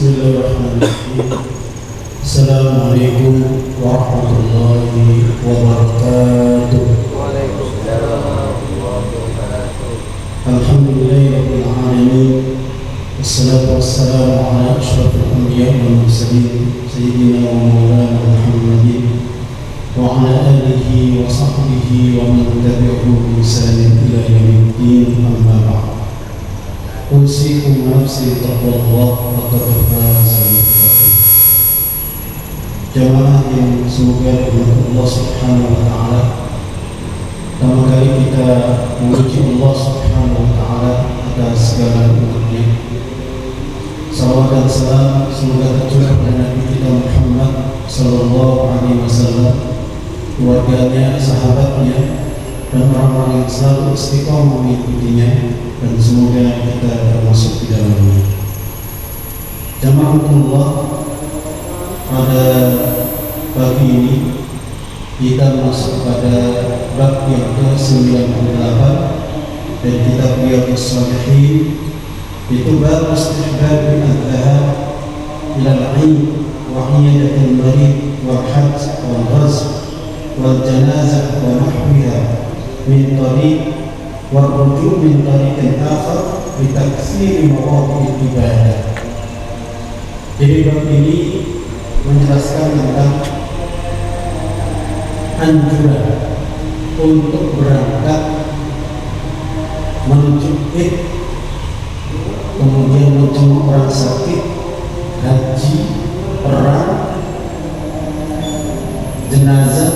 Bismillahirrahmanirrahim. Assalamualaikum warahmatullahi wabarakatuh. Waalaikumsalam warahmatullahi wabarakatuh. Alhamdulillahirabbil alamin. Wassalatu wassalamu ala asyrafil anbiya'i wal mursalin sayyidina wa maulana Muhammadin wa ala alihi wa sahbihi wa man tabi'ahum bi ihsanin ila yaumiddin, amma ba'd. Usikum nafsi taqwallah laqad fazal muttaqun. Jamaah yang semoga dirahmati Allah Subhanahu wa taala, pertama kali kita memuji Allah Subhanahu wa taala atas segala nikmatnya. Salawat dan salam semoga tercurah pada Nabi kita Muhammad sallallahu alaihi wasallam, keluarganya, sahabatnya, dan orang-orang yang selalu istiqomah mengikutinya, dan semoga kita termasuk di dalamnya. Jamaahullah, pada pagi ini kita masuk pada bab yang ke-98 dan kitab Riyadhus Shalihin, itu bab istihbab al-dhahab ila al-'aid wa 'iyadatul marid wal hajj wal ghazw wal janazah wa nahwiha min tariq warruju' min tariqin akhar bi taksiri mawaqif ibadah. Jadi bab ini menjelaskan tentang anjuran untuk berangkat menuju Id, kemudian menjenguk orang sakit, haji, perang, jenazah,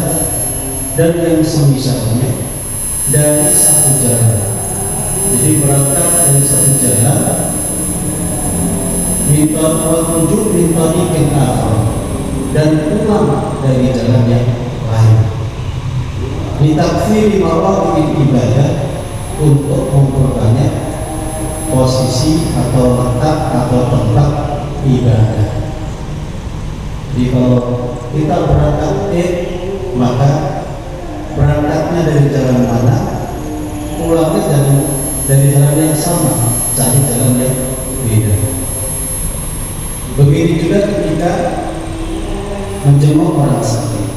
dan yang semisalnya dari satu jalan. Jadi berangkat dari satu jalan, minta petunjuk, minta ikan akhir, dan pulang dari jalan yang lain. Ditakfiri mawaqif ibadah, untuk memperbanyak posisi atau letak atau tempat ibadah. Jadi kalau kita berangkat maka berangkatnya dari jalan mana, pulangnya dari jalan yang sama, cari jalan yang beda. Begitu juga ketika menjenguk orang sakit.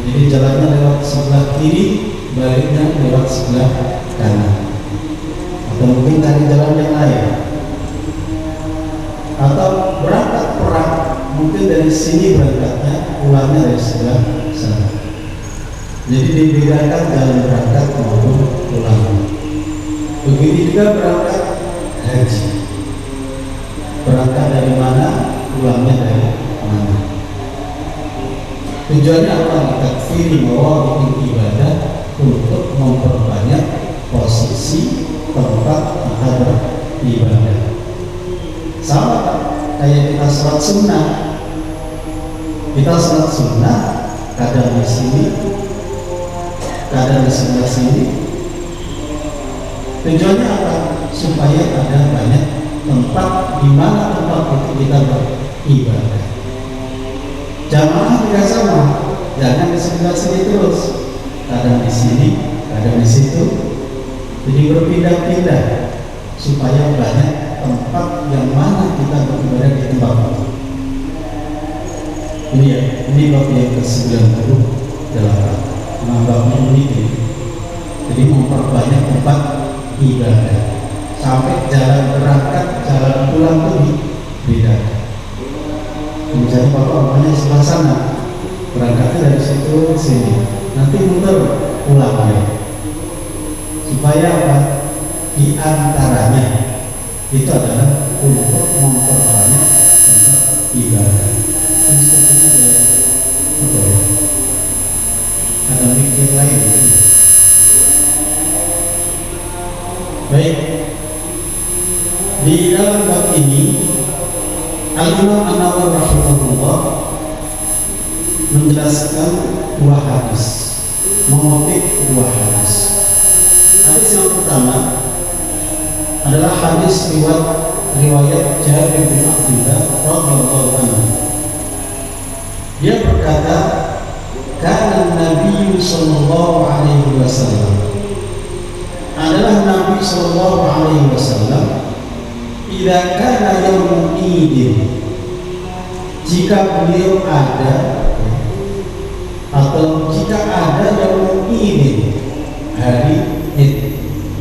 Jadi jalannya lewat sebelah kiri, baliknya lewat sebelah kanan. Atau mungkin cari jalan yang lain. Atau berangkat perang, mungkin dari sini berangkatnya, pulangnya dari sebelah sana. Jadi dibedakan jalan berangkat maupun pulang. Begitu juga berangkat haji. Berangkat dari mana, pulangnya dari mana. Tujuannya apa? Takfiri mawaqif ibadah, untuk memperbanyak posisi tempat kita beribadah. Sama kayak kita sholat sunnah. Kita sholat sunnah kadang di sini, kadang di sebelah sini. Tujuannya apa? Supaya ada banyak tempat di mana tempat itu kita beribadah. Jamaah tidak sama, jangan di sebelah sini terus, kadang di sini, kadang di situ. Jadi berpindah-pindah supaya banyak tempat yang mana kita beribadah di tempat itu. Ini ya, ini bab yang ke-98. Babnya ini, jadi memperbanyak tempat ibadah sampai jalan berangkat, jalan pulang itu beda. Misalnya bapak rumahnya sebelah sana, berangkatnya dari situ ke sini, nanti muter pulang ya. Supaya apa? Di antaranya itu adalah untuk memperbanyak tempat ibadah. Ini sepertinya ada mikir lain. Baik, di dalam bab ini Al-Imam An-Nawawi rahimahullah menjelaskan dua hadis, mengutip dua hadis. Hadis yang pertama adalah hadis riwayat Jabir bin Abdullah radhiyallahu anhu. Dia berkata, "Kana Nabi sallallahu alaihi wasallam." Adalah Nabi sallallahu alaihi wasallam idza kana yaumul idin, jika beliau ada atau jika ada yaumul idin, hari Id,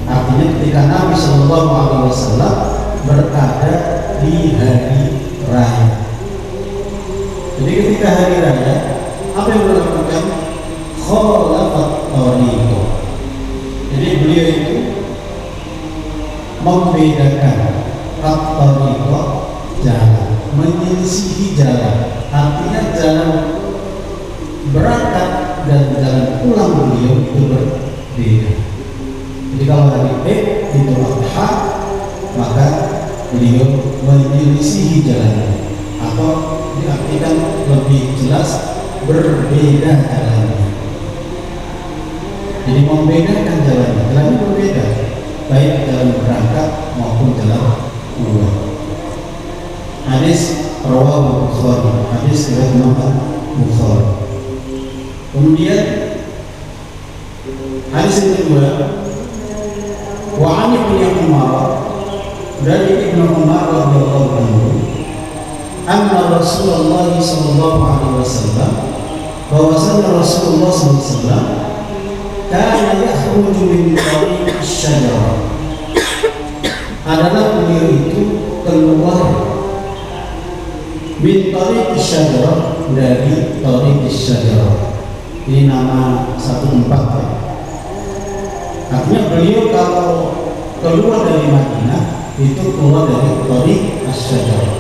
artinya ketika Nabi Shallallahu Alaihi Wasallam berada di hari raya. Jadi ketika hari raya, apa yang beliau lakukan? Khalafat tariqah. Jadi beliau itu membedakan at-tariqah, jalan, menyelisihi jalan. Artinya jalan berangkat dan jalan pulang beliau itu berbeda. Jadi kalau hari Idul Adha, maka beliau menyelisihi jalannya, atau diartikan lebih jelas berbeda jalannya. Jadi membedakan jalannya berbeda, baik jalan berangkat maupun jalan pulang. Hadis rawahu Bukhari, hadis riwayat Imam Bukhari. Kemudian hadis yang kedua, wa an ibn Umar, dari Ibnu Umar radhiyallahu anhu, anna Rasulullah sallallahu alaihi wasallam, bahwasanya Rasulullah sallallahu alaihi wasallam kana yakhruju min tariq asy-syajarah, adalah beliau itu keluar min tariq asy-syajarah, dari tariq asy-syajarah. Ini nama satu tempat ya. Artinya beliau kalau keluar dari Madinah itu keluar dari tariq asy-syajarah.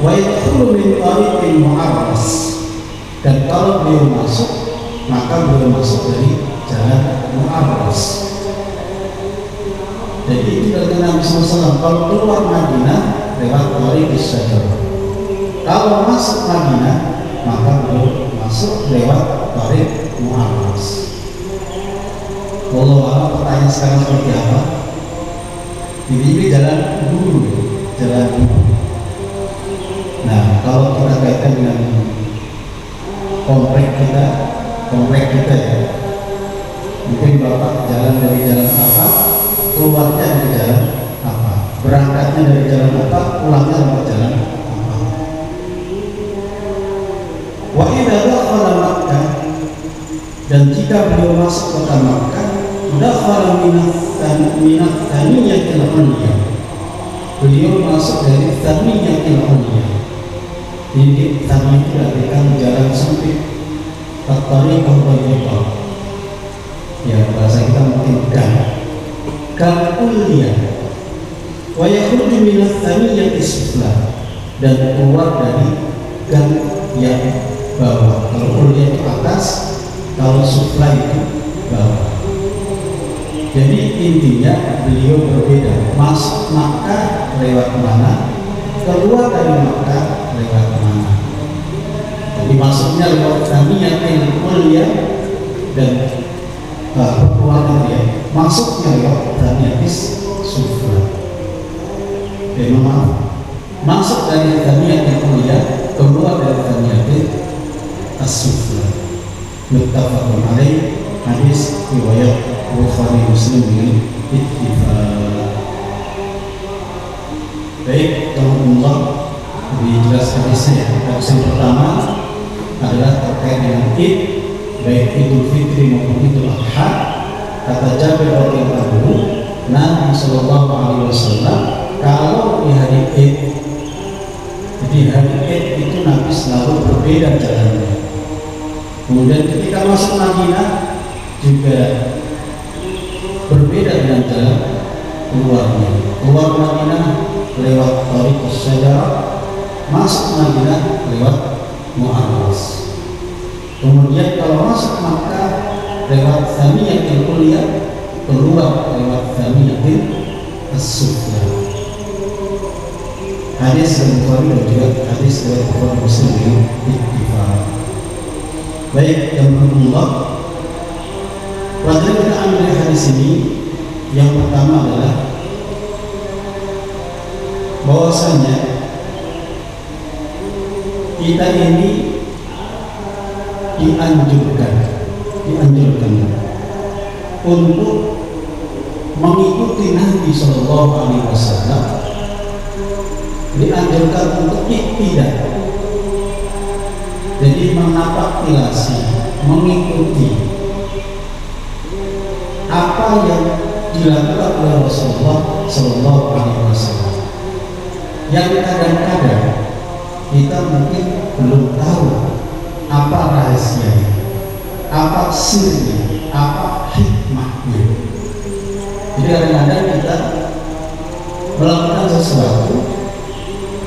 Wa yadkhulu min tariqil mu'arras, dan kalau beliau masuk, maka beliau masuk dari jalan mu'arras. Jadi itu dari Nabi SAW, kalau keluar Madinah lewat tariq asy-syajarah, kalau masuk Madinah maka beliau masuk lewat tariq mu'arras. Wallahu a'lam. Pertanyaan sekarang seperti apa? Ini jalan dulu, jalan dulu. Nah, kalau kita kaitkan dengan komplek kita ya, mungkin Bapak jalan dari jalan apa, keluarnya dari jalan apa, berangkatnya dari jalan apa, pulangnya lewat jalan apa. Wa idza dakhala Makkah, dan jika beliau masuk kota Makkah, dakhala minat thaniyatil ulya, beliau masuk dari thaniyatil ulya. Jadi thaniyah itu artikan jalan sempit, at-tariqah tariqah. Ya, bahasa kita mungkin gang ulya. Wa yakhruju minat thaniyatis sufla, dan keluar dari gang yang bawah. Kalau ulya itu atas, kalau sufla itu bawah. Jadi intinya beliau berbeda. Masuk Makkah lewat mana, keluar dari Makkah lewat mana. Jadi masuknya lewat thaniyatil ulya, dan keluarnya dia masuknya lewat thaniyatis sufla. Maaf, masuk dari thaniyatil ulya, keluar dari thaniyatil as-sufla. Muttafaqun alaih, hadis riwayat Bukhari Muslim dengan ittifaq. Baik, teman-teman, lebih jelas hadisnya. Hadis yang pertama adalah terkait dengan Id, baik Idul Fitri maupun Idul Adha. Kata Jabir radhiyallahu anhu, Nabi sallallahu alaihi wasallam kalau di hari Id, di hari Id itu Nabi selalu berbeda jalannya. Kemudian ketika masuk Madinah juga berbeda dengan jalan keluarnya. Keluar Madinah lewat tariq asy-syajarah, masuk Madinah lewat mu'arras. Kemudian kalau masuk Makkah lewat thaniyatil ulya, keluar lewat thaniyatil as-sufla. Hadis Bukhari dan juga hadis riwayat Bukhari Muslim dengan ittifaq. Baik, teman-teman, pelajaran kita ambil dari hadis ini yang pertama adalah bahwasanya kita ini dianjurkan untuk mengikuti Nabi Nabi Shallallahu Alaihi Wasallam dianjurkan untuk iktidal, jadi menapaktilasi, mengikuti apa yang dilakukan oleh Rasulullah Shallallahu Alaihi Wasallam, yang kadang-kadang kita mungkin belum tahu apa rahasianya, apa sirnya, apa hikmahnya. Jadi kadang-kadang kita melakukan sesuatu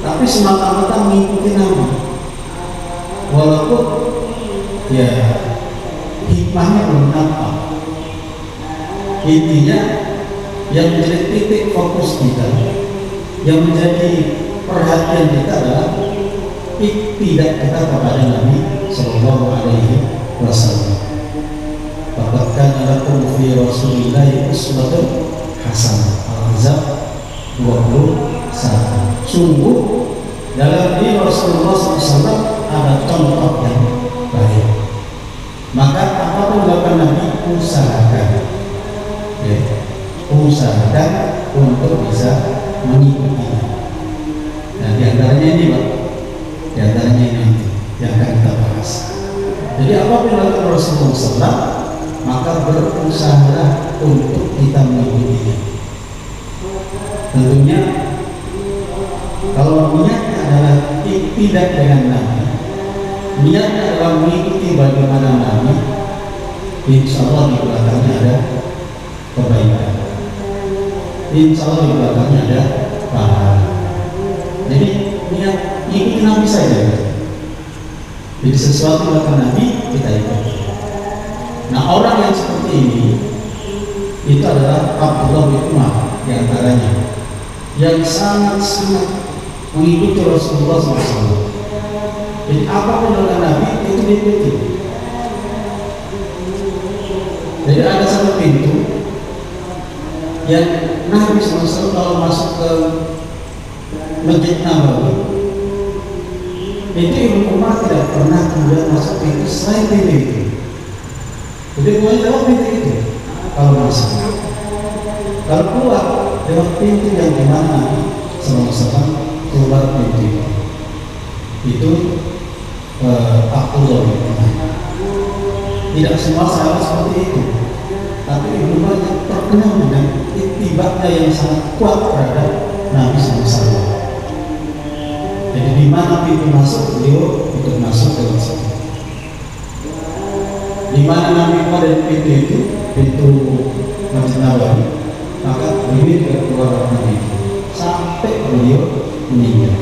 tapi semata-mata mengikuti Nabi, walaupun ya hikmahnya belum nampak. Intinya yang menjadi titik fokus kita, yang menjadi perhatian kita adalah tidak kita kepada Nabi Sallallahu Alaihi Wasallam. Faqad kana lakum fi Rasulillahi uswatun hasanah. Al-Ahzab 21. Sungguh dalam diri Rasulullah SAW ada contoh yang baik. Maka apapun dilakukan Nabi, usahakan, ya, usahakan untuk bisa mengikutinya. Nah, diantaranya ini, Pak, diantaranya ini yang akan kita bahas. Jadi apapun dilakukan Rasulullah SAW, maka berusahalah untuk kita mengikutinya. Tentunya kalau niatnya adalah tidak dengan Nabi, niatnya adalah mengikuti bagaimana Nabi, insya Allah di belakangnya ada kebaikan, insya Allah di belakangnya ada pahala. Jadi niat ikuti Nabi saja. Jadi sesuatu yang Nabi kita ikuti. Nah, orang yang seperti ini itu adalah Abdullah bin Umar diantaranya, yang sangat mengikuti Rasulullah SAW. Jadi apapun dengan Nabi itu diikuti. Jadi ada satu pintu yang Nabi SAW kalau masuk ke Masjid Nabawi itu Ibnu Umar tidak pernah kemudian masuk pintu selain pintu itu. Jadi mulai lewat pintu itu kalau masuk. Kalau keluar lewat pintu yang dimana Nabi SAW keluar pintu itu Abdullah bin Umar. Tidak semua sahabat seperti itu, tapi Ibnu Umar terkenal dengan itibaknya yang sangat kuat terhadap Nabi SAW. Jadi di mana pintu masuk, beliau ikut masuk ke situ. Di mana Nabi keluar dari pintu itu, pintu Masjid Nabawi, maka beliau juga keluar dari itu sampai beliau meninggal.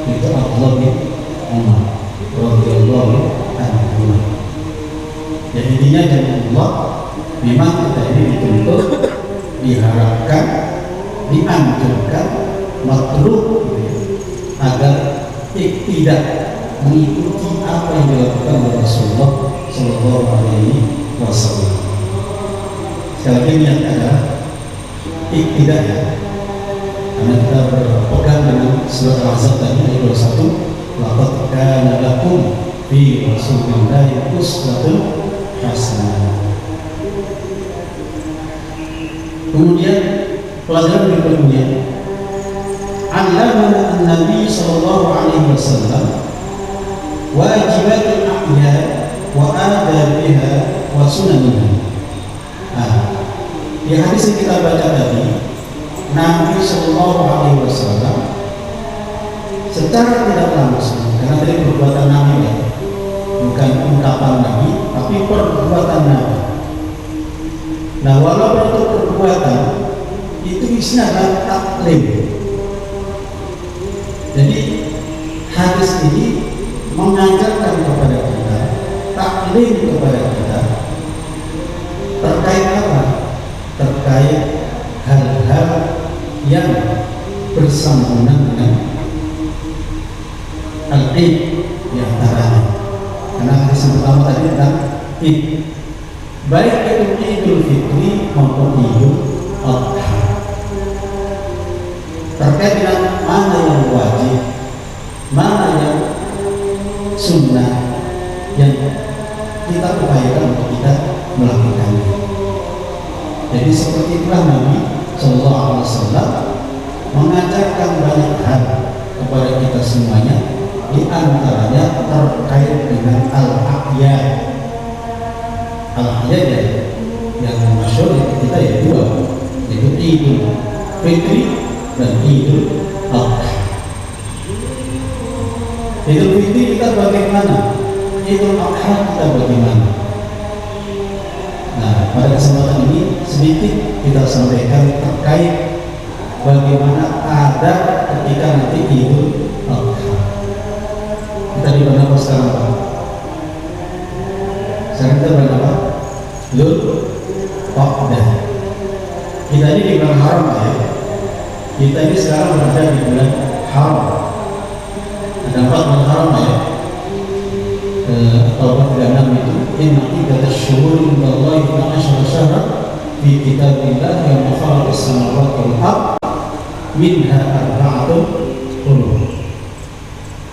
Itu Abdullah bin Umar radhiyallahu anhu. Jadi intinya Allah, memang kita ini dituntut, diharapkan, dianjurkan, matlub agar tidak mengikuti apa yang dilakukan oleh Rasulullah Shallallahu Alaihi Wasallam. Sekali lagi niatnya adalah tidak, ya, karena kita berpegang dengan surat Al-Ahzab tadi ayat 21, laqad kana lakum fi Rasulillahi uswatun hasanah. Kemudian pelajaran berikutnya, allamana an-nabi sallallahu alaihi wasallam wajibat al-a'yad wa adabiha wa sunaniha. Di hadis yang kita baca tadi, Nabi sallallahu alaihi wasallam secara tidak langsung, karena tadi perbuatan Nabi, ya, bukan ungkapan Nabi, tapi perbuatan Nabi. Nah, walaupun itu perbuatan, itu isinya adalah taklim. Jadi hadis ini mengajarkan kepada kita, taklim kepada kita terkait apa? Terkait hal-hal yang bersambungan dengan al-id di antaranya. Karena hadis yang pertama tadi tentang id, baik itu Idul Fitri maupun Idul Adha, terkait dengan mana yang wajib, mana yang sunnah yang kita upayakan untuk kita melakukannya. Jadi seperti itulah Nabi Sallallahu Alaihi Wasallam mengajarkan banyak hal kepada kita semuanya, di antaranya terkait dengan al-a'yad. Al-a'yad yang masyhur kita ya dua, yaitu Idul Fitri dan Idul Adha. Idul Fitri kita bagaimana? Idul Adha kita bagaimana? Nah, pada kesempatan ini sedikit kita sampaikan terkait bagaimana adab ketika nanti Idul Adha. Kita di mana apa sekarang Pak? Sekarang kita berada apa? Dzul Qa'dah. Kita ini di bulan haram ya. Kita ini sekarang berada di bulan haram. Ada 4 bulan haram ya. Taubat 36 itu inna iddatash syuhuri indallahi 12 syahran fi kitabillah yawma khalaqas samawati wal ardh minha arba'atun hurum.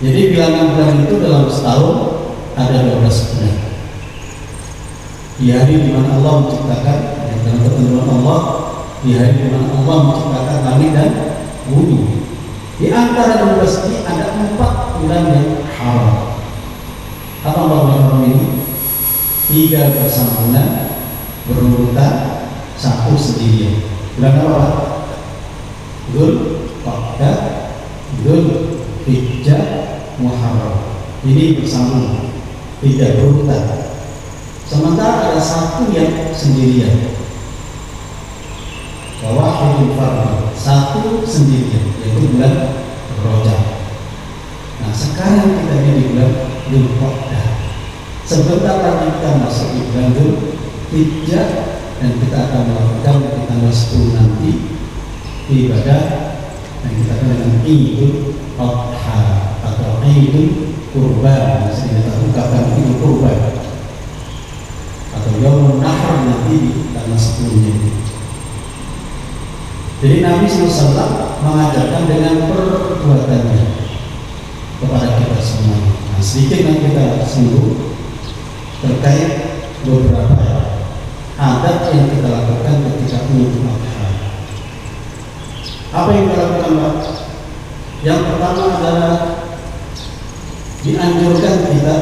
Jadi bilangan bulan itu dalam setahun ada 12 bulan. Di hari di mana Allah menciptakan, dalam ketentuan Allah, di hari di mana Allah menciptakan langit dan bumi. Di antara 12 ini ada 4 bulan yang haram. Apa bulan ini? 3 bersamaan, berurutan, 1 sendirian. Bulan apa? Dzul Qa'dah, Dzul Hijjah, Muharram. Ini bersama, tidak berurutan. Sementara ada 1 yang sendirian. Wahidul fardhu, 1 sendirian, yaitu bulan Rajab. Nah, sekarang kita ini di bulan Dzul Qa'dah. Sebentar lagi kita masuk di bulan Dzul Hijjah dan kita akan melakukan di tanggal 10 nanti ibadah yang kita kenal dengan Idul Adha atau Idul Kurban, sehingga kita ungkapkan Idul Kurban atau Yaumun Nahr nanti di tanggal 10-nya ini. Jadi Nabi SAW mengajarkan dengan perbuatannya kepada kita semua. Nah, sedikit yang kita singgung terkait beberapa adat yang kita lakukan ketika Idul Adha. Apa yang kita lakukan Pak? Yang pertama adalah dianjurkan kita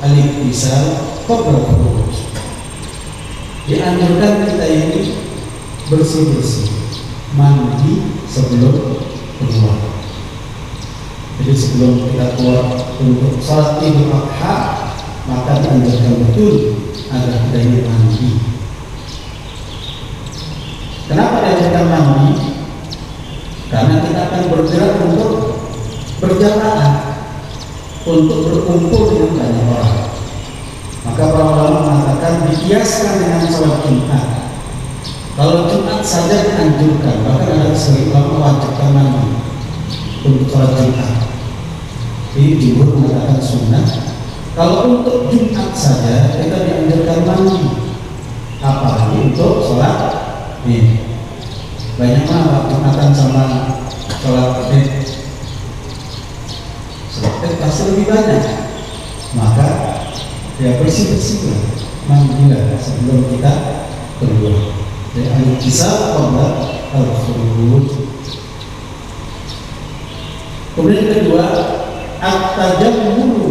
al-iktisal qabla khuruj. Dianjurkan kita ini bersih-bersih, mandi sebelum keluar. Jadi sebelum kita keluar untuk salat Idul Adha, maka dianjurkan betul agar kita ini mandi. Kenapa dianjurkan mandi? Karena kita akan bergerak untuk berjamaah, untuk berkumpul dengan banyak orang. Maka para ulama mengatakan dikiaskan dengan sholat Jumat. Kalau Jumat saja dianjurkan, bahkan ada sebagian ulama mewajibkan mandi untuk sholat Jumat. Jadi jumhur mengatakan sunnah. Kalau untuk Jumat saja kita dianjurkan mandi, apalagi untuk sholat ini. Banyak mana Jumatan sama sholat Id? Sholat Id pasti lebih banyak. Maka ya bersih-bersihlah, mandilah sebelum kita keluar. Jadi al-iktisal qabla al-khuruj. Kemudian yang kedua, at-tajammulu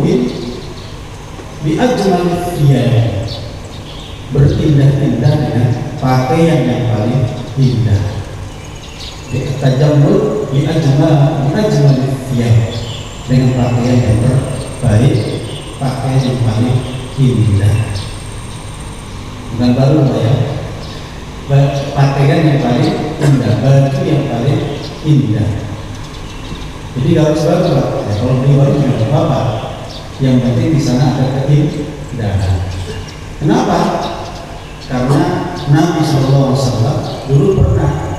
bi ajmal thiyab, berpindah-pindah dengan pakaian yang paling indah. At-tajammul bi ajmal thiyab, dengan pakaian yang terbaik, pakaian yang paling indah. Bukan baru ya, pakaian yang paling indah, baju yang paling indah. Jadi harus baru Pak. Ya, kalau beli baru tidak apa-apa. Yang penting di sana ada keindahan. Kenapa? Karena Nabi SAW dulu pernah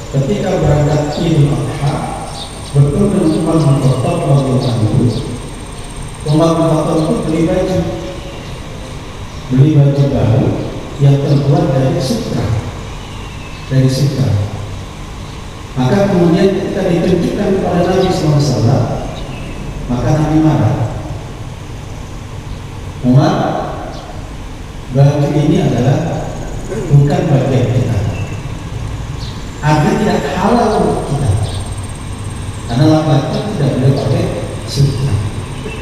ketika berangkat Idul Adha bertemu dengan Umar bin Khattab radhiyallahu anhu. Umar bin Khattab itu beli baju baru yang terbuat dari sutra. Maka kemudian ketika ditunjukkan kepada Nabi SAW, maka Nabi marah. Umar, baju ini adalah bukan bagian kita. Artinya tidak halal untuk kita. Karena laki-laki tidak boleh pakai sutra.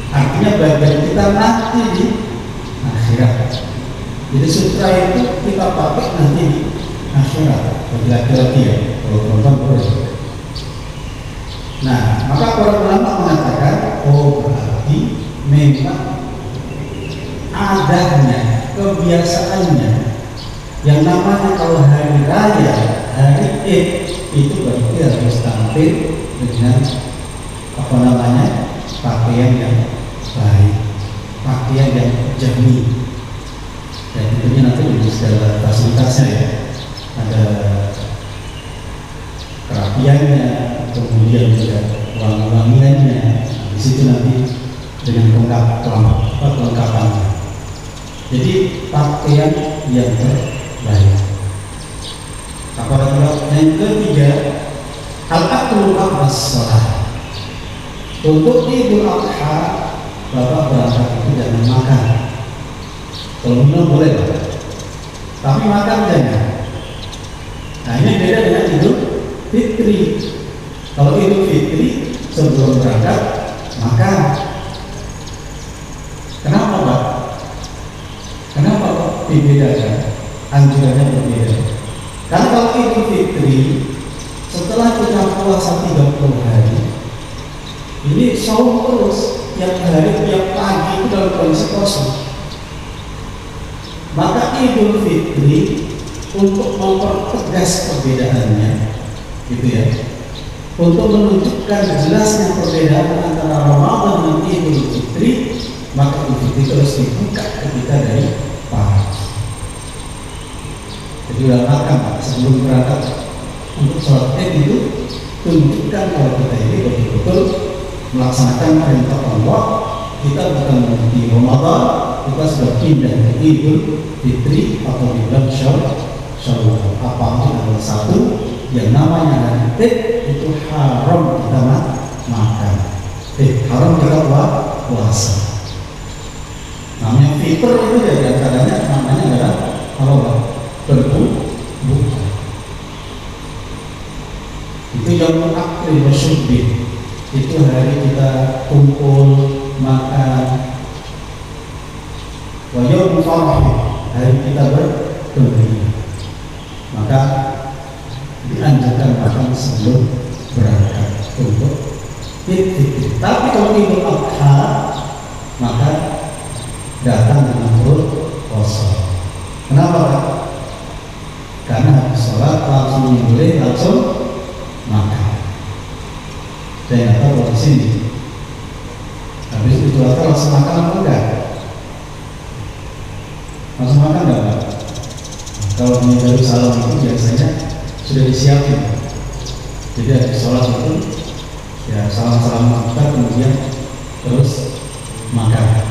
Artinya bagian kita nanti di akhirat. Jadi sutra itu kita pakai nanti di akhirat bagi laki-laki ya, kalau perempuan boleh. Nah, maka para ulama mengatakan, oh berarti memang adanya, kebiasaannya yang namanya kalau hari raya, hari Id itu berarti harus tampil dengan apa namanya pakaian yang baik, pakaian yang jernih. Dan tentunya nanti di segala fasilitasnya ya, ada kerapiannya, kemudian juga wangi-wangiannya. Di situ nanti dengan kelengkapannya. Jadi pakaian yang terbaik. Apalagi yang ketiga, al-aklu qablas shalah. Untuk Idul Adha, Bapak berangkat itu jangan makan. Kalau minum boleh, tapi makan jangan. Nah ini beda dengan Idul Fitri. Kalau Idul Fitri sebelum berangkat makan. Kenapa Pak? Kenapa Pak dibedakan? Anjurannya berbeda. Karena kalau Idul Fitri setelah kita puasa 30 hari, ini saum terus tiap hari, tiap pagi itu dalam kondisi kosong. Maka Idul Fitri untuk mempertegas perbedaannya, gitu ya, untuk menunjukkan jelasnya perbedaan antara Ramadan dan Idul Fitri, maka Idul Fitri terus dibuka ketika dari pagi. Jadi udah makan sebelum berangkat untuk sholat Id itu tunjukkan kalau kita ini betul-betul melaksanakan perintah Allah. Kita bukan di Ramadan, kita sudah pindah ke Idul Fitri atau di bulan Syawal. Apapun adalah satu yang namanya hari Id itu haram kita makan. Haram kita puasa. Namanya fitr itu dari antaranya namanya adalah apa? Berbuka. Itu yang akil bersyukur. Itu hari kita kumpul makan. Wa yaumul farah, hari kita bergembira. Maka dianjurkan makan sebelum berangkat untuk Fitri. Tapi kalau Idul Adha maka datang dengan perut kosong. Kenapa Pak? Karena habis sholat langsung nyembelih, langsung makan. Saya nggak tahu di sini. Habis itu langsung makan apa enggak? Langsung makan enggak Pak? Kalau di Yerusalem itu biasanya sudah disiapin. Jadi habis sholat itu ya salam-salam kita kemudian terus makan.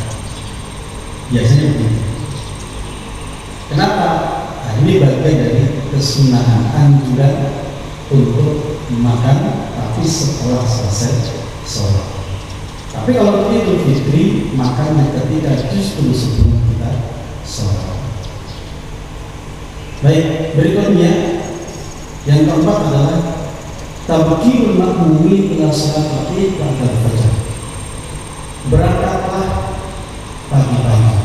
Biasanya begitu. Kenapa? Nah, ini bagian dari kesunahan anjuran untuk makan tapi setelah selesai sholat. Tapi kalau Idul Fitri makannya ketika justru sebelum kita sholat. Baik, berikutnya yang keempat adalah tabkirul ma'mumi ila sholat Id ba'da fajar. Berangkatlah pagi-pagi.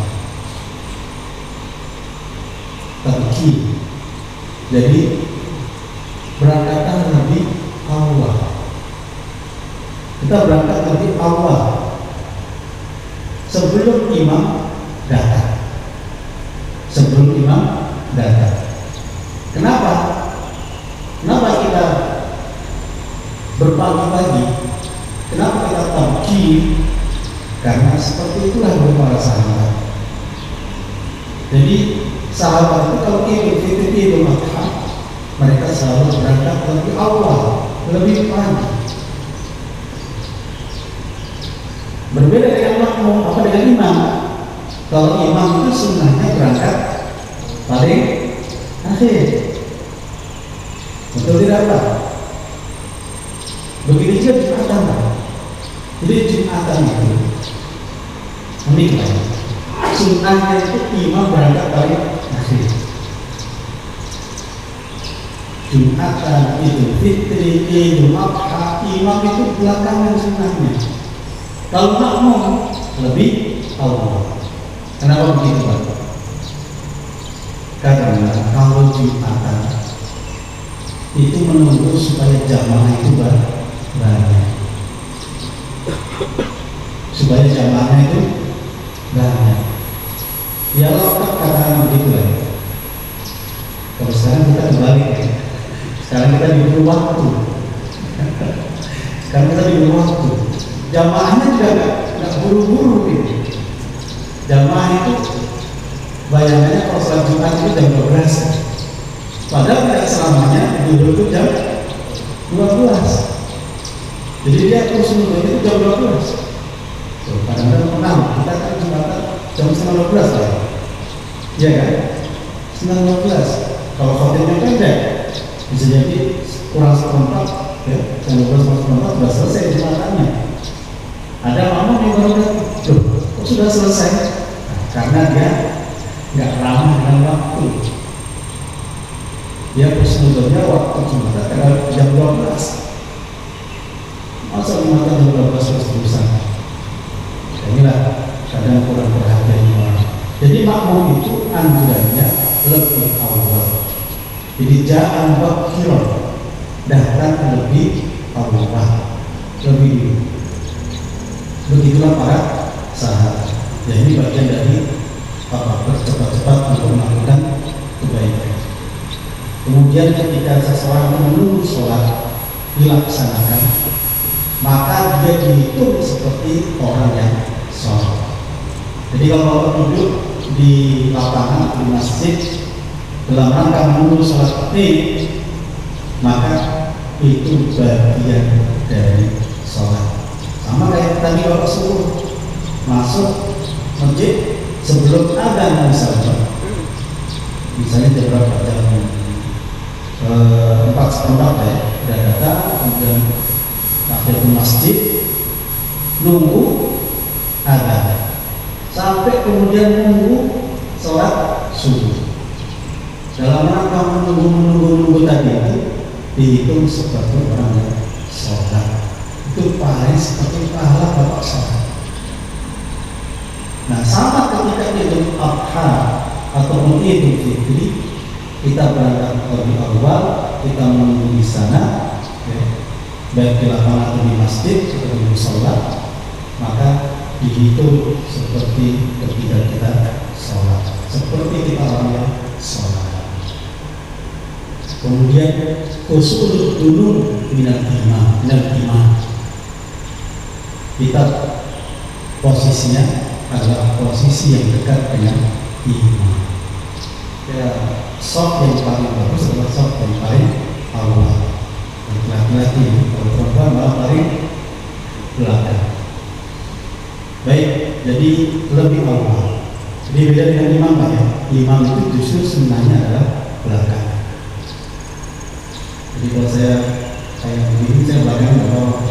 Tabkir. Jadi berangkatlah lebih awal. Kita berangkat lebih awal sebelum imam datang. Sebelum imam datang. Kenapa? Kenapa kita berpagi-pagi? Kenapa kita tabkir? Karena seperti itulah para sahabat. Jadi sahabat itu kalau Idul Fitri, Idul Adha, mereka selalu berangkat lebih awal, lebih pagi. Berbeda dengan makmum, apa dengan imam? Kalau imam itu sunnahnya berangkat paling akhir. Betul tidak Pak? Begitu juga Jumatan Pak. Jadi Jumatan itu unik Pak. Sunnahnya itu imam berangkat paling akhir. Jumatan, Idul Fitri, Idul Adha, imam itu belakangan sunnahnya. Kalau makmum lebih awal. Kenapa begitu Pak? Karena kalau Jumatan itu menunggu supaya jamaah itu banyak, supaya jamaahnya itu banyak. Ya Allah katakan begitu lah. Kalau sekarang kita kembali, sekarang kita diberi waktu. Sekarang kita diberi waktu. Jamaahnya juga nggak buru-buru gitu. Jamaah itu bayangannya kalau sholat Jumat itu jam 12. Padahal tidak selamanya duduk itu jam 12. Jadi dia terus menunggu itu jam 12. Kadang-kadang pernah kita kan Jumatan jam 12 lah. Iya kan? 12. Kalau khotibnya pendek, bisa jadi kurang seperempat, ya, jam 12 kurang seperempat sudah selesai Jumatannya. Ada makmum yang baru datang, kok sudah selesai? Nah, karena dia nggak ramah dengan waktu. Dia sebetulnya waktu Jumatan adalah jam 12. Masa Jumatan jam 12 harus berusaha? Inilah kadang kurang perhatian orang. Jadi makmum itu anjurannya lebih awal. Jadi jangan bakiron, datang lebih awal, lebih dulu. Begitulah para sahabat. Ya ini bagian dari bercepat-cepat untuk melakukan kebaikan. Kemudian ketika seseorang menunggu sholat dilaksanakan, maka dia dihitung seperti orang yang sholat. Jadi kalau duduk di lapangan di masjid dalam rangka menunggu sholat id, maka itu bagian dari sholat. Sama kayak tadi bapak suruh masuk masjid sebelum adzan misalnya jam berapa, jam 4:15 ya, udah datang, kemudian masuk ke masjid nunggu adzan sampai kemudian nunggu sholat subuh. Dalam rangka menunggu tadi itu dihitung seperti orang yang sholat. Itu paling seperti pahala bapak sholat. Nah sama ketika Idul Adha atau Idul Fitri, kita berangkat lebih awal, kita menunggu di sana, ya, baik di lapangan atau di masjid atau di sholat, maka dihitung seperti ketika kita sholat, seperti kita orang yang sholat. Kemudian usul dulu minat imam. Kita posisinya adalah posisi yang dekat dengan imam. Ya, soft yang paling bagus adalah soft yang paling awal. Laki-laki, kalau perempuan malah paling belakang. Baik, jadi lebih awal. Jadi beda dengan imam Pak ya. Imam itu justru sebenarnya adalah belakang. Jadi kalau saya begini, saya belakang ke bawah.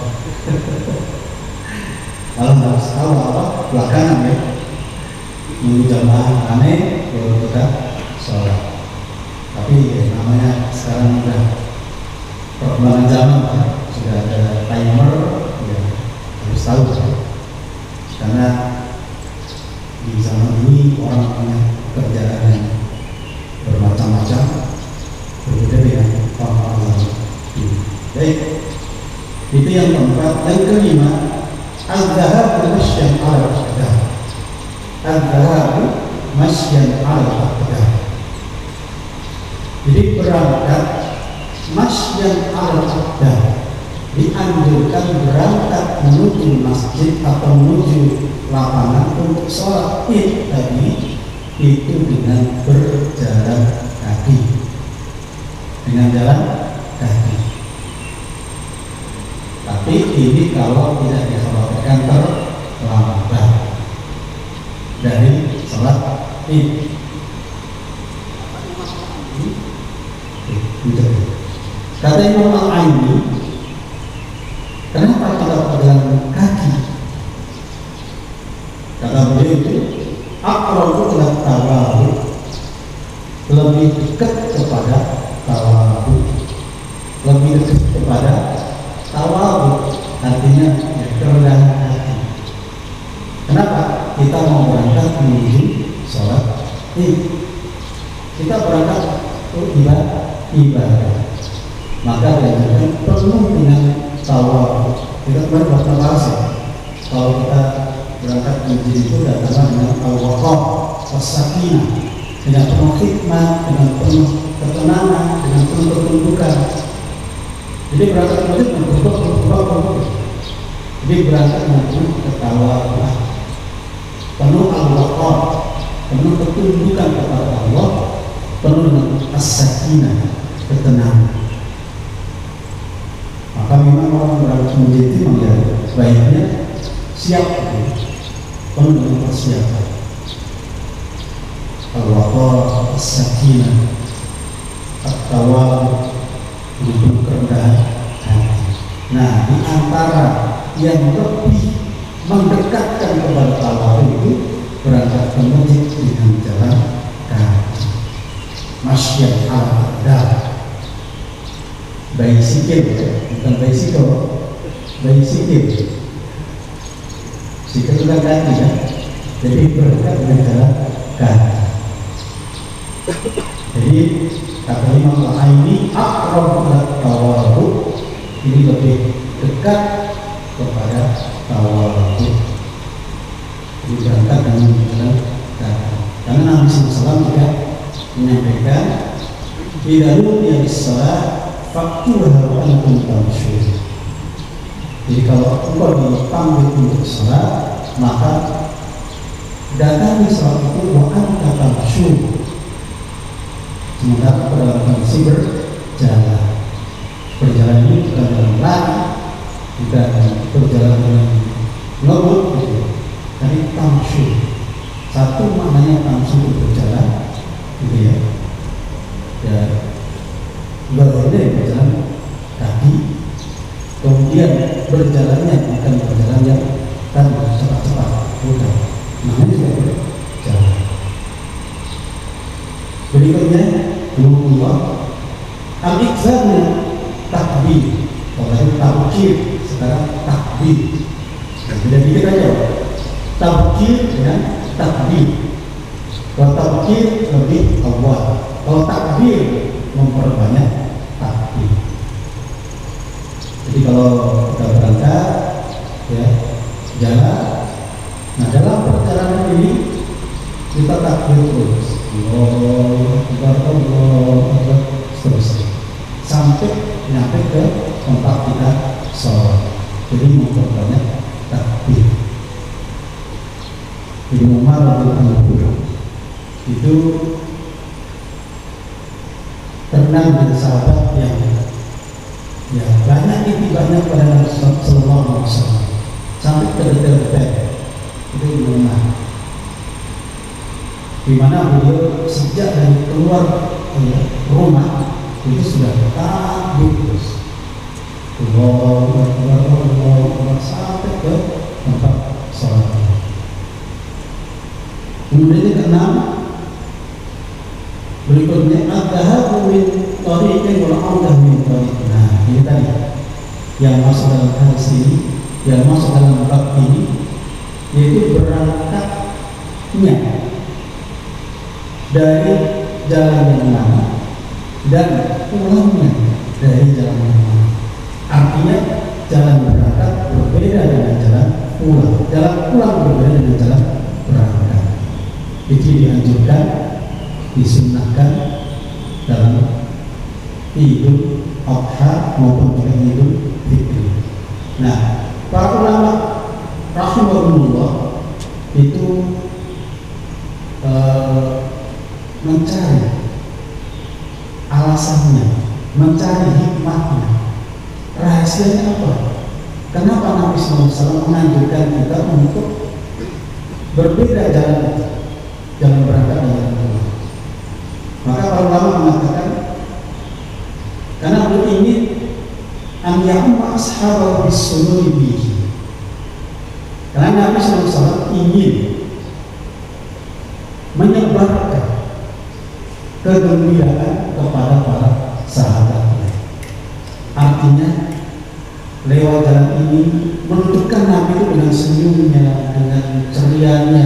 Malah harus tahu apa belakangan ya. Nunggu jamaah aneh baru kita sholat. Tapi ya, namanya sekarang udah perkembangan zaman Pak. Sudah ada timer, ya harus tahu ya. Karena di zaman ini orang punya pekerjaan yang bermacam-macam, berbeda dengan orang-orang ini. Baik, itu yang keempat. Yang kelima, al-dhahabu masyan al-aqdam. Al-dhahabu masyan al-aqdam. Jadi berangkat masyan al-aqdam, dianjurkan berangkat menuju masjid atau menuju lapangan untuk sholat id tadi itu dengan berjalan kaki, dengan jalan kaki. Tapi ini kalau tidak dikhawatirkan terlambat dari sholat id. Kata Imam Al-Aini, kenapa kita berjalan kaki? Kata beliau itu aqrabu ila tawarruk, lebih dekat kepada tawarruk. berangkat menuju sholat Id. Kita berangkat untuk ibadah, maka dianjurkan penuh dengan tawaf. Kita kemarin bakal bahas ya, kalau kita berangkat menuju itu datanglah dengan al-waqar, as-sakinah, dengan penuh hikmah, dengan penuh ketenangan, dengan penuh ketundukan. Jadi berangkat menuju dengan berubah. Jadi berangkat dengan penuh ketawa, penuh al-waqar, penuh ketundukan kepada Allah, penuh dengan as-sakinah, ketenangan. Maka memang orang berangkat menuju itu memang baiknya siap, penuh dengan persiapan. Al-waqar, as-sakinah, at-tawadu, penuh kerendahan hati. Nah, di antara yang lebih mendekatkan kepada Allah itu berangkat ke masjid dengan jalan kaki, masyad al-adab, baisikil, bukan baisikil, baisikil, sikil bukan kaki kan, jadi berangkat dengan jalan kaki. Jadi kata Imam Al-Aini, aqrabu at-tawadhu, ini lebih dekat kepada tawadhu. Jadi berangkat dengan jalan kaki. Karena Nabi SAW juga menyampaikan, idza nudiya lis-shalah faqtuha wa antum tamshun. Jadi kalau engkau dipanggil untuk salat, maka datangi salat itu wa anta tamshun. Sementara pada kondisi berjalan. Berjalan ini bukan dalam lari, bukan berjalan dengan ngebut gitu. Tapi tamsyu. Satu maknanya tamsyu itu berjalan, gitu ya. Ya, berjalan berjalan kaki. Kemudian berjalannya bukan berjalan yang kan cepat-cepat, bukan. Namanya juga berjalan. Berikutnya dua al-ikhzarnya takbir. Kalau tadi tabkir, sekarang takbir. Beda dikit aja. Tabkir dengan takbir. Kalau tabkir lebih awal, kalau takbir memperbanyak takbir. Jadi kalau kita berangkat ya jalan, nah dalam perjalanan ini kita takbir terus, Allah, seterusnya sampai nyampe ke tempat kita sholat. Jadi memperbanyak takbir. Jadi Umar radhiyallahu anhu itu pernah menjadi sahabat yang ya banyak itibanya pada Nabi sallallahu alaihi wasallam sampai ke detail-detail. Itu Umar, di mana beliau sejak dari keluar rumah itu sudah takbir terus, Allah sampai ke tempat sholat. Kemudian yang keenam, berikutnya adzahabu min thariqin wal audah min thariqin. Nah, ini tadi yang masuk dalam hadis ini, yang masuk dalam bab ini, yaitu berangkatnya dari jalan yang mana dan pulangnya dari jalan yang mana. Artinya jalan berangkat berbeda dengan jalan pulang, jalan pulang berbeda dengan jalan berangkat. Itu dianjurkan, disunnahkan dalam Idul Adha maupun juga Idul Fitri. Nah, para ulama rahimahumullah itu mencari alasannya, mencari hikmahnya, rahasianya apa? Kenapa Nabi SAW menganjurkan kita untuk berbeda jalan berangkat dan jalan pulang? Maka para ulama mengatakan karena beliau ingin an ya'umma ashabahu bis-sururi bihi. Karena Nabi SAW ingin menyebarkan kegembiraan kepada para sahabatnya. Artinya lewat jalan ini menunjukkan Nabi itu dengan senyumnya, dengan cerianya,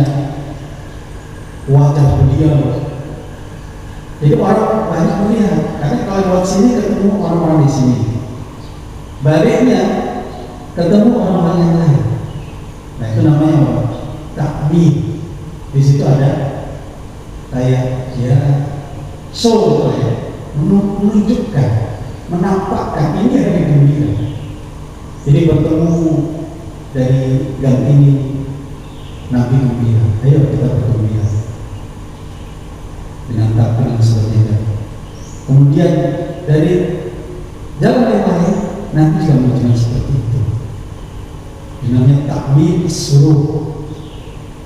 wajah beliau. Jadi orang banyak melihat, karena kalau lewat sini ketemu orang-orang di sini, baliknya ketemu orang-orang yang lain. Nah itu namanya apa? Takbir. Di situ ada kayak ya show ya, menunjukkan, menampakkan ini hari gembira. Jadi bertemu dari gang ini Nabi gembira, ayo kita bergembira dengan takbir dan sebagainya. Kemudian dari jalan yang lain Nabi juga menunjukkan seperti itu. Namanya takbir suruh.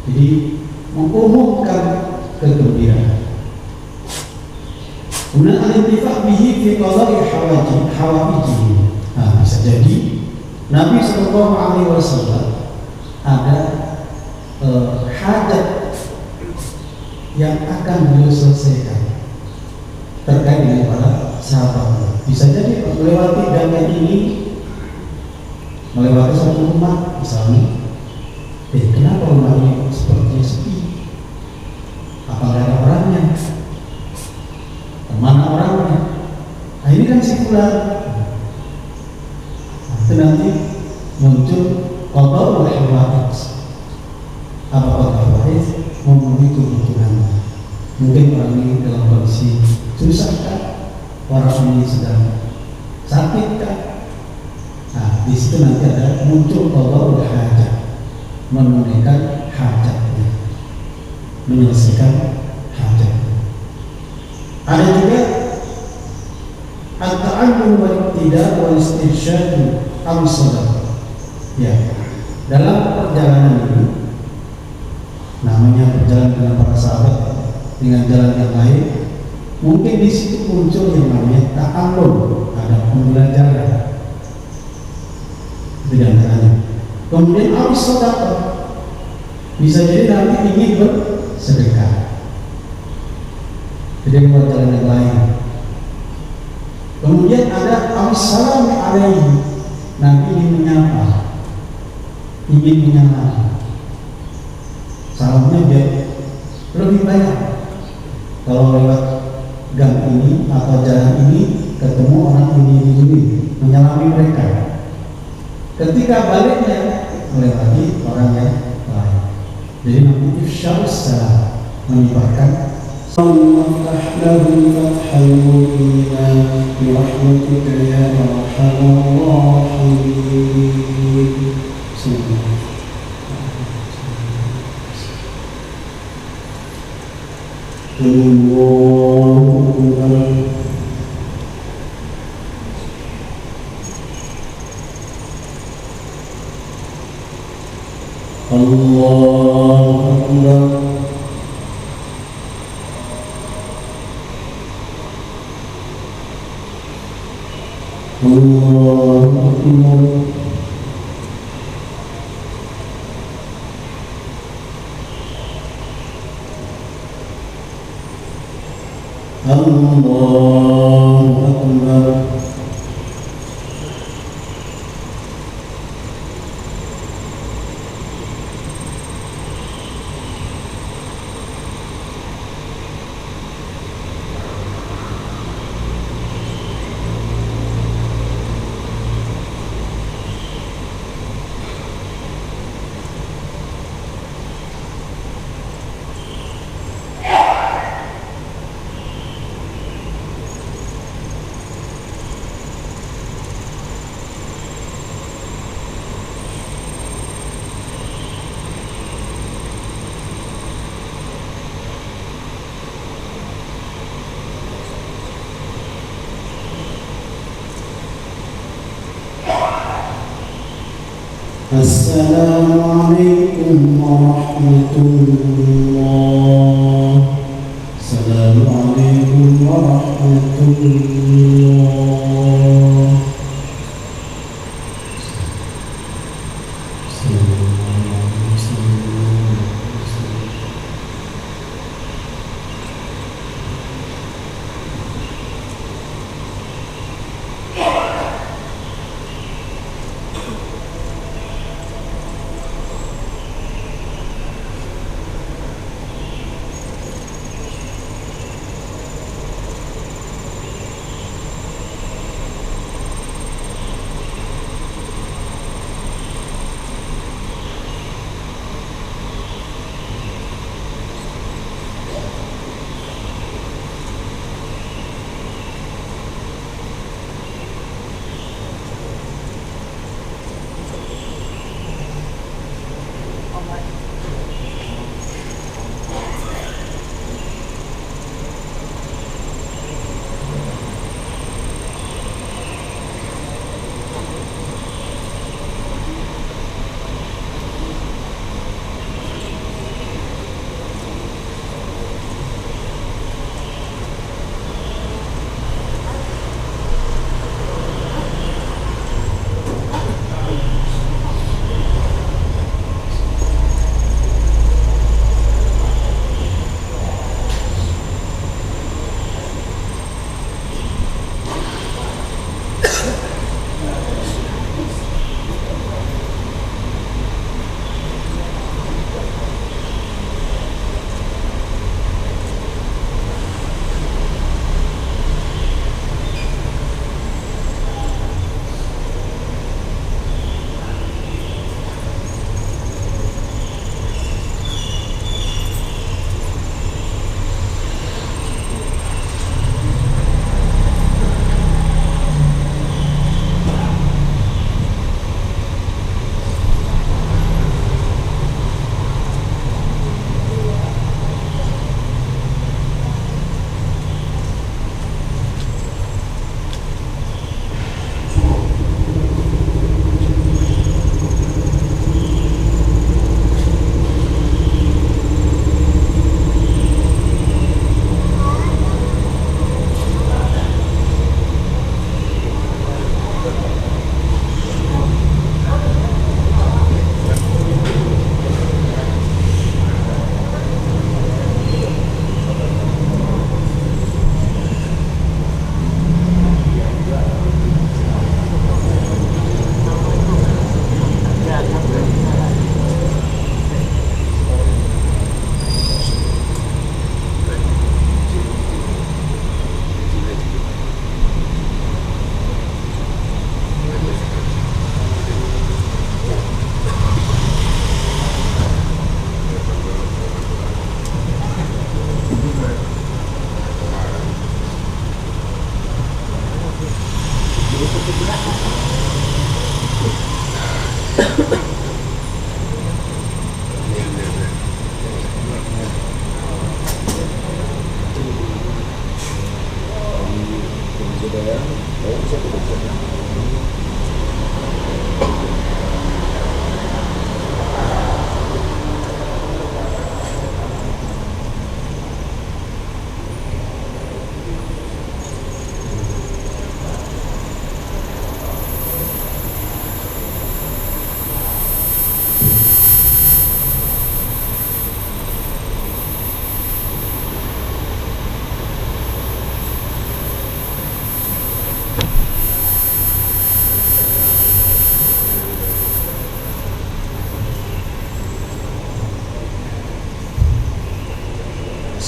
Jadi mengumumkan kegembiraan. Kemudian al-intifaq bihi fi qada'i hawaiji. Nah, bisa jadi Nabi sallallahu alaihi wasallam ada hajat yang akan beliau selesaikan terkait dengan para sahabat. Bisa jadi melewati gang ini, melewati satu rumah misalnya, kenapa rumah ini sepertinya sepi? Apakah ada orangnya? Mana orangnya? Nah ini kan si fulan. Itu nanti muncul qada'ul hawadits. Apa qada'ul hawadits? Memenuhi kebutuhan. Mungkin orang ini dalam kondisi susah kan? Orang ini sedang sakit kan? Nah di situ nanti ada muncul qada'ul hajat, menunaikan hajatnya, menyelesaikan hajatnya. Ada juga at-ta'allum wal ibtida' wal istirsyad al-sadaqah. Ya, dalam perjalanan ini namanya perjalanan dengan para sahabat dengan jalan yang lain, mungkin di situ muncul yang namanya ta'allum, ada pembelajaran di antaranya. Kemudian al-sadaqah, bisa jadi nanti ingin bersedekah. Jadi buat jalan yang lain. Kemudian ada assalamu alaihi, Nabi ingin menyapa, ingin menyapa. Salamnya biar lebih banyak. Kalau lewat gang ini atau jalan ini ketemu orang ini, menyalami mereka. Ketika baliknya melewati orang yang lain. Jadi Nabi ifsya'us salam, menyebarkan وافتح لهم فتحا مبينا برحمتك يا ارحم الراحمين. الله أكبر. الله أكبر. الله أكبر. السلام عليكم ورحمة الله. السلام عليكم ورحمة الله.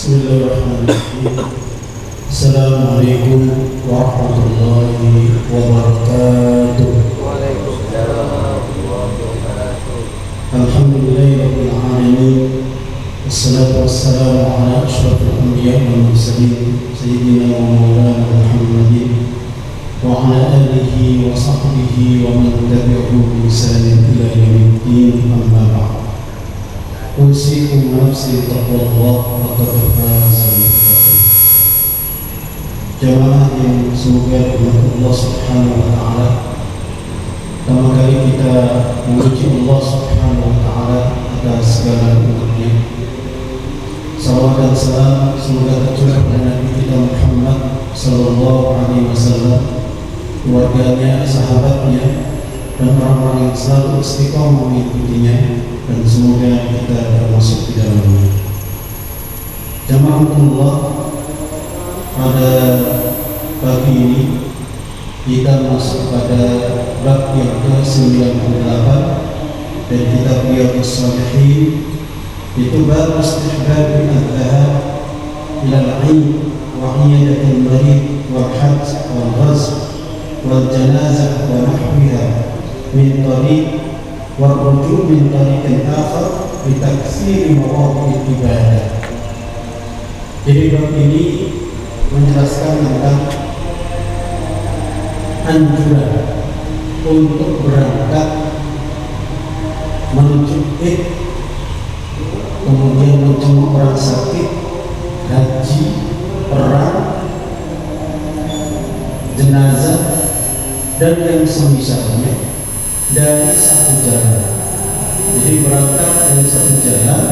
Bismillahirrahmanirrahim. Assalamualaikum warahmatullahi wabarakatuh. Waalaikumsalam warahmatullahi wabarakatuh. Alhamdulillahirabbil alamin. Wassalatu wassalamu ala asyrafil anbiya'i wal mursalin sayyidina wa maulana Muhammadin wa ala alihi wa sahbihi wa man tabi'ahum bi ihsanin ila yaumiddin, amma ba'd. Usikum nafsi taqwallah wa qad fazal muttaqun. Jamaah yang semoga Allah Subhanahu wa taala, pertama kali kita memuji Allah Subhanahu wa taala atas segala nikmatnya. Salawat dan salam semoga tercurah kepada Nabi kita Muhammad sallallahu alaihi wasallam, keluarganya, sahabatnya, dan orang-orang yang selalu istiqomah mengikutinya, dan semoga kita termasuk di dalamnya. Jamaah Allah, pada pagi ini kita masuk pada bab yang ke-98 dan kitab Riyadhus Shalihin, itu bab istihbab al-dhahab ila al-'ain wa 'iyadatul marid wal hajj wal ghazw wal janazah wa nahwiha min tariq wal ruju' min tariqin akhar bi taksir mawaqi' ibadah. Jadi bab ini menjelaskan tentang anjuran untuk berangkat menuju Id, kemudian menjenguk orang sakit, haji, perang, jenazah, dan yang semisalnya dari satu jalan. Jadi berangkat dari satu jalan,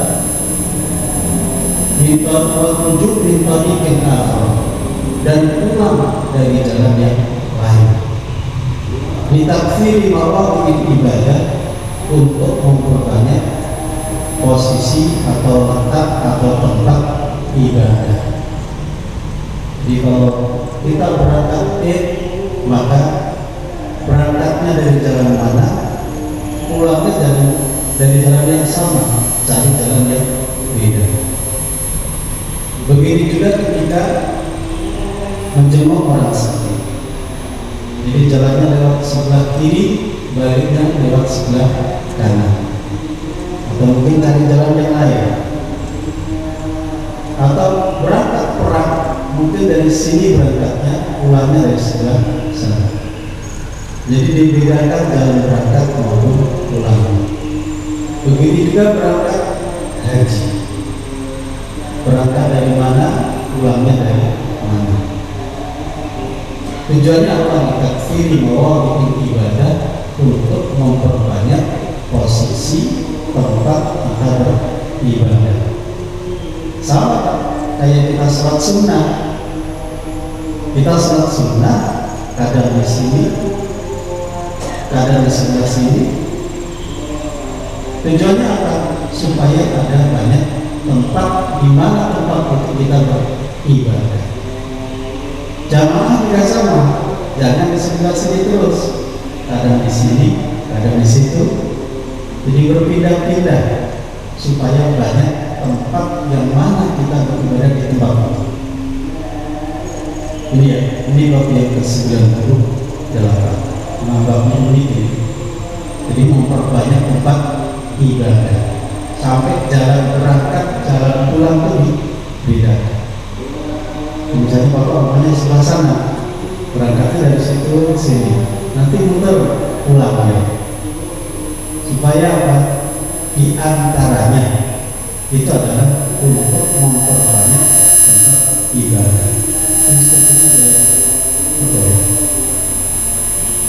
menuju mintari kenal, dan pulang dari jalan yang lain. Ditakfiri mawaqi' ibadah, untuk memperbanyak posisi atau letak atau tempat ibadah. Jadi kalau kita berangkat maka berangkatnya dari jalan mana, pulangnya dari jalan yang sama, cari jalan yang beda. Begitu juga ketika menjenguk orang sakit. Jadi jalannya lewat sebelah kiri, baliknya lewat sebelah kanan. Atau mungkin cari jalan yang lain. Atau berangkat perang, mungkin dari sini berangkatnya, pulangnya dari sebelah sana. Jadi dibedakan jalan berangkat maupun pulang. Begitu juga berangkat haji. Berangkat dari mana, pulangnya dari mana. Tujuannya apa? Takfiri mawaqi' ibadah, untuk memperbanyak posisi tempat kita beribadah. Sama kayak kita sholat sunnah. Kita sholat sunnah kadang di sini, kadang di sebelah sini. Tujuannya apa? Supaya ada banyak tempat di mana tempat untuk kita beribadah. Jamaah juga sama, jangan di sebelah sini terus, kadang di sini, kadang di situ. Jadi berpindah-pindah supaya banyak tempat yang mana kita beribadah di tempat itu. Ini ya, ini bab yang ke-98. Nah, babnya ini. Jadi memperbanyak tempat ibadah sampai jalan berangkat, jalan pulang itu beda. Misalnya bapak rumahnya sebelah sana, berangkatnya dari situ ke sini. antaranya itu adalah untuk memperbanyak tempat ibadah. Ini sepertinya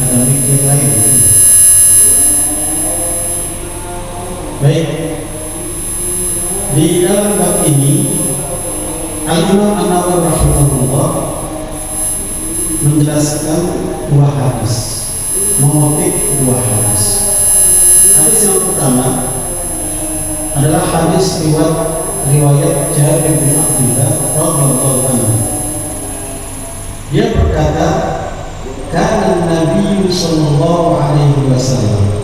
ada mikir lain. Baik, di dalam bab ini Al-Imam An-Nawawi rahimahullah menjelaskan dua hadis, mengutip dua hadis. Hadis yang pertama adalah hadis riwayat Jabir bin Abdullah radhiyallahu anhu. Dia berkata, "Kana Nabi sallallahu alaihi wasallam."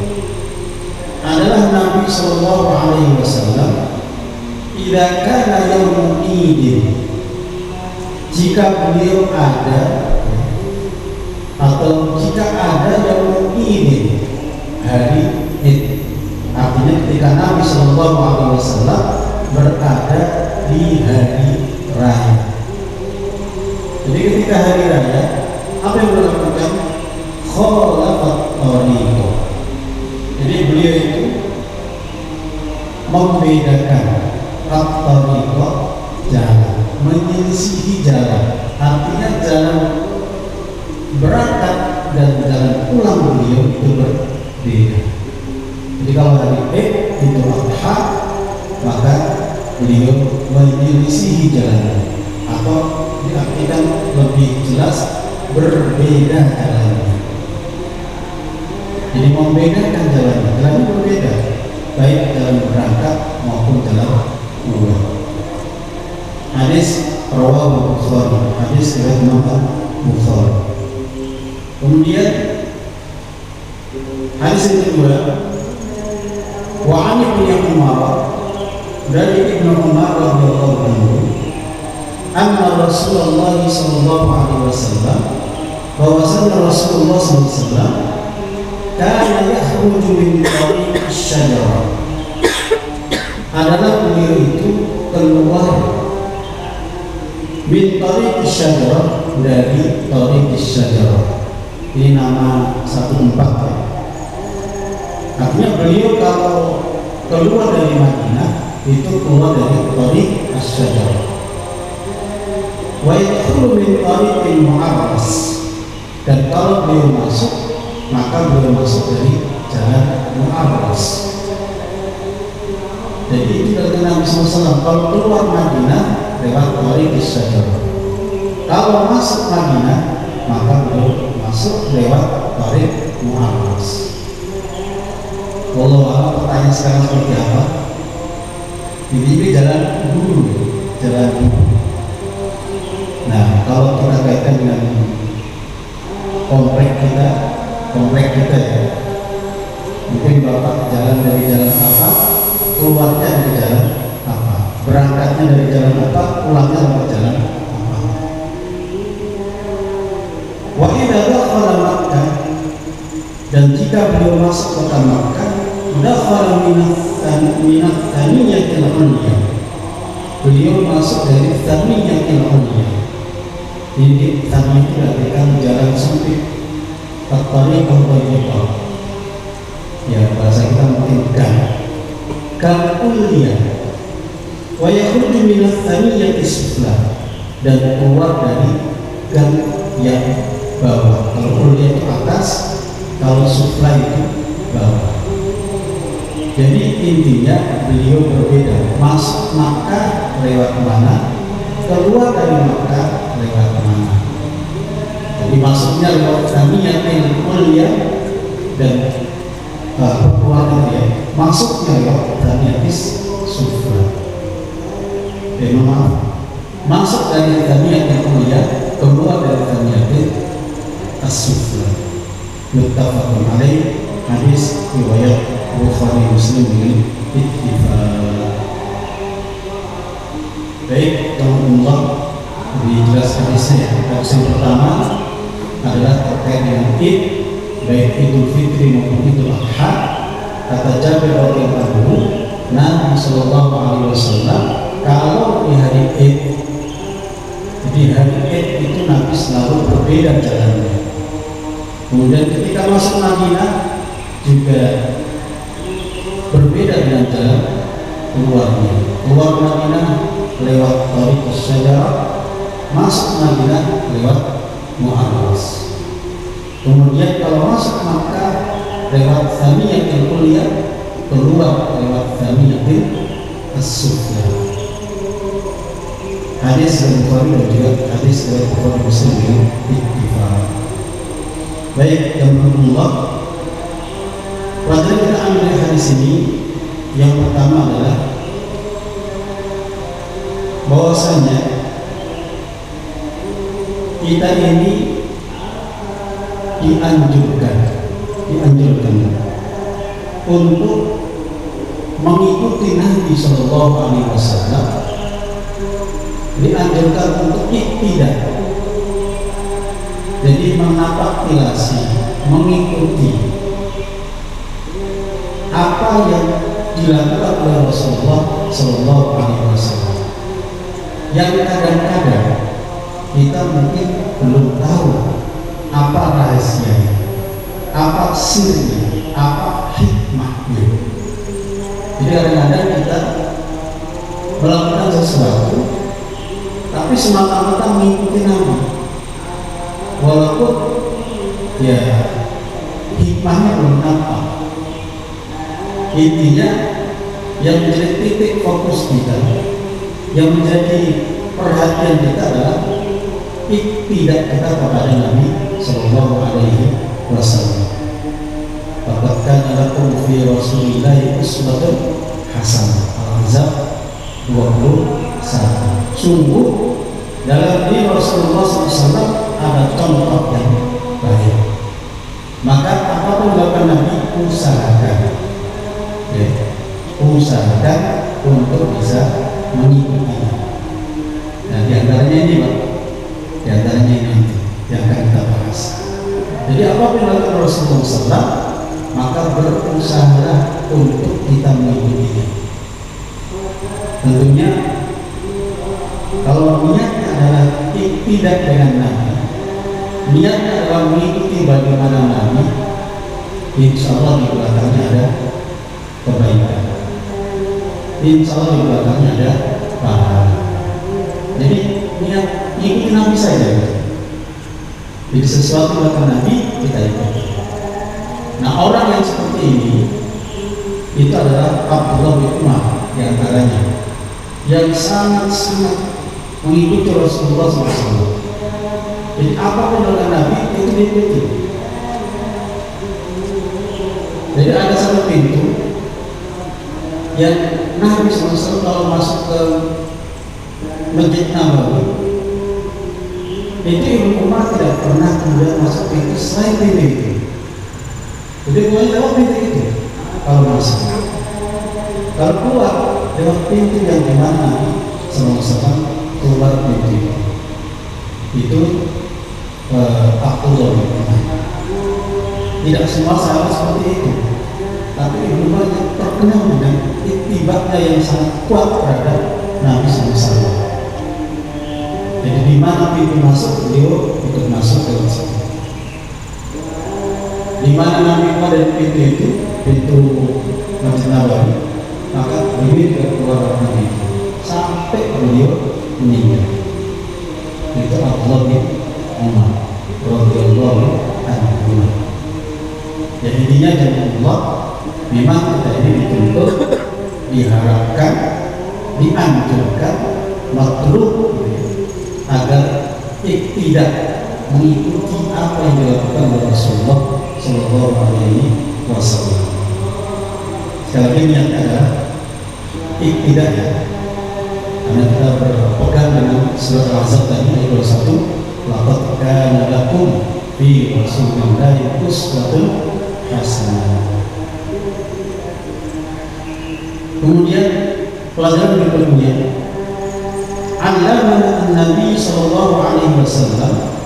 Adalah Nabi sallallahu alaihi wasallam idza kana yaumul Id, jika beliau ada atau jika ada yaumul Id, hari Id. Artinya ketika Nabi sallallahu alaihi wasallam berada di hari raya. Jadi ketika hari raya, apa yang beliau lakukan? Khalafat tariq. Jadi beliau itu membedakan at-tariq, jalan, menyelisihi jalan. Artinya jalan berangkat dan jalan pulang beliau itu berbeda. Jadi kalau hari Id itu Adha, maka beliau menyelisihi jalan, atau diartikan lebih jelas berbeda jalannya. Jadi membedakan jalannya berbeda, baik jalan berangkat maupun jalan pulang. Hadis rawahu Bukhari, hadis riwayat Imam Bukhari. Kemudian hadis yang kedua, wa 'an Ibnu Umar, dari Ibnu Umar radhiyallahu anhu, anna Rasulullah sallallahu alaihi wasallam, bahwasanya Rasulullah sallallahu alaihi wasallam kana yakhruju min tariq asy-syajarah, adalah beliau itu keluar min tariq asy-syajarah, dari tariq asy-syajarah. Ini nama satu tempat ya. Artinya beliau kalau keluar dari Madinah itu keluar dari tariq asy-syajarah. Wa yadkhulu min tariqil mu'arras, dan kalau beliau masuk, maka beliau masuk dari jalan mu'arras. Jadi itu dari Nabi SAW, kalau keluar Madinah lewat tariq asy-syajarah, kalau masuk Madinah maka beliau masuk lewat tariq mu'arras. Wallahu a'lam. Pertanyaan sekarang seperti apa? Ini jalan dulu, jalan dulu. Nah, kalau kita kaitkan dengan komplek kita ya, mungkin bapak jalan dari jalan apa, keluarnya dari jalan apa, berangkatnya dari jalan apa, pulangnya dari jalan apa. Wa idza dakhala Makkah, dan jika beliau masuk kota Makkah, dakhala minat thaniyatil ulya, beliau masuk dari thaniyatil ulya. Ini tadi itu artikan jalan sempit, at-tariqul thayyibah. Ya, bahasa kita mungkin kan ulya. Wa yakhruju min ats-thaniyati sufla, dan keluar dari gang yang bawah. Kalau ulya itu atas, kalau sufla itu bawah. Jadi intinya beliau berbeda. Masuk Makkah lewat mana, keluar dari Makkah lewat mana. Jadi masuknya lewat Thaniyatil Ulya, dan keluarnya dia masuknya lewat Thaniyatis Sufla. Maaf, masuk dari Thaniyatil Ulya, keluar dari Thaniyatil As-Sufla. Muttafaqun alaih, hadis riwayat Bukhari Muslim dengan ittifaq. Baik, teman-teman, dijelaskan hadisnya. Hadis yang pertama adalah terkait dengan Id, baik Idul Fitri maupun Idul Adha. Kata Jabir radhiyallahu anhu, Nabi sallallahu alaihi wasallam kalau di hari Id, jadi hari Id itu Nabi selalu berbeda jalannya. Kemudian ketika masuk Madinah juga berbeda dengan jalan keluar Madinah lewat Thariqus Syajarah, masuk Madinah lewat Mu'arras. Kemudian kalau masuk Makkah lewat Thaniyatul Ulya, keluar lewat Thaniyatul As-Sufla. Hadis dari Bukhari dan juga hadis dari Bukhari Muslim yang ittifaq. Baik, alhamdulillah. Pelajaran kita ambil dari hadis ini yang pertama adalah bahwasanya kita ini dianjurkan untuk mengikuti Nabi Sallallahu Alaihi Wasallam, dianjurkan untuk iktidah, jadi menapaktilasi, mengikuti apa yang dilakukan oleh Rasulullah Sallallahu Alaihi Wasallam. Yang kadang-kadang kita mungkin belum tahu apa rahasianya, apa sirnya, apa hikmahnya. Jadi kadang-kadang kita melakukan sesuatu tapi semata-mata mengikuti Nabi, walaupun ya hikmahnya belum nampak. Intinya yang menjadi titik fokus kita, yang menjadi perhatian kita adalah iktidak kita kepada Nabi Sallallahu Alaihi Wasallam. Faqad kana lakum fi Rasulillahi uswatun hasanah. Al-Ahzab 21. Sungguh dalam diri Rasulullah SAW ada contoh yang baik. Maka apapun dilakukan Nabi, usahakan untuk bisa mengikutinya. Nah, diantaranya ini Pak, diantaranya ini nanti yang akan kita bahas. Jadi apapun yang dilakukan Rasulullah SAW, maka berusahalah untuk kita mengikutinya. Tentunya kalau niatnya adalah tidak dengan Nabi, niatnya adalah mengikuti bagaimana Nabi, insya Allah di belakangnya ada kebaikan, insya Allah di belakangnya ada pahala. Jadi niat ikuti Nabi saja. Jadi sesuatu belakang Nabi kita ikuti. Nah, orang yang seperti ini itu adalah Abdullah bin Umar diantaranya, yang sangat-sangat mengikuti Rasulullah SAW. Jadi apapun dengan Nabi itu diikuti. Jadi ada satu pintu yang Nabi SAW kalau masuk ke Masjid Nabawi, itu Ibnu Umar tidak pernah kemudian masuk pintu selain pintu itu. Jadi mulai lewat pintu itu kalau masuk. Kalau keluar lewat pintu yang dimana sama-sama keluar pintu itu Abdullah bin Umar. Tidak semua sahabat seperti itu, tapi Ibnu Umar yang terkenal dengan ittiba'nya yang sangat kuat terhadap Nabi SAW. Jadi di mana pintu masuk, beliau ikut masuk ke situ. Di mana Nabi keluar dari pintu itu, pintu Masjid Nabawi, maka beliau tidak keluar dari pintu itu sampai beliau meninggal. Itu Abdullah bin Umar radhiyallahu anhu. Jadi intinya Allah, memang kita ini dituntut, diharapkan, dianjurkan, makruh agar tidak mengikuti apa yang dilakukan oleh Rasulullah Sallallahu Alaihi Wasallam. Sekali lagi niatnya adalah tidak ya, karena kita berpegang dengan surat Al-Ahzab tadi ayat 21, laqad kana lakum fi Rasulillahi uswatun hasanah. Kemudian pelajaran berikutnya, Allamana an-Nabi sallallahu alaihi wasallam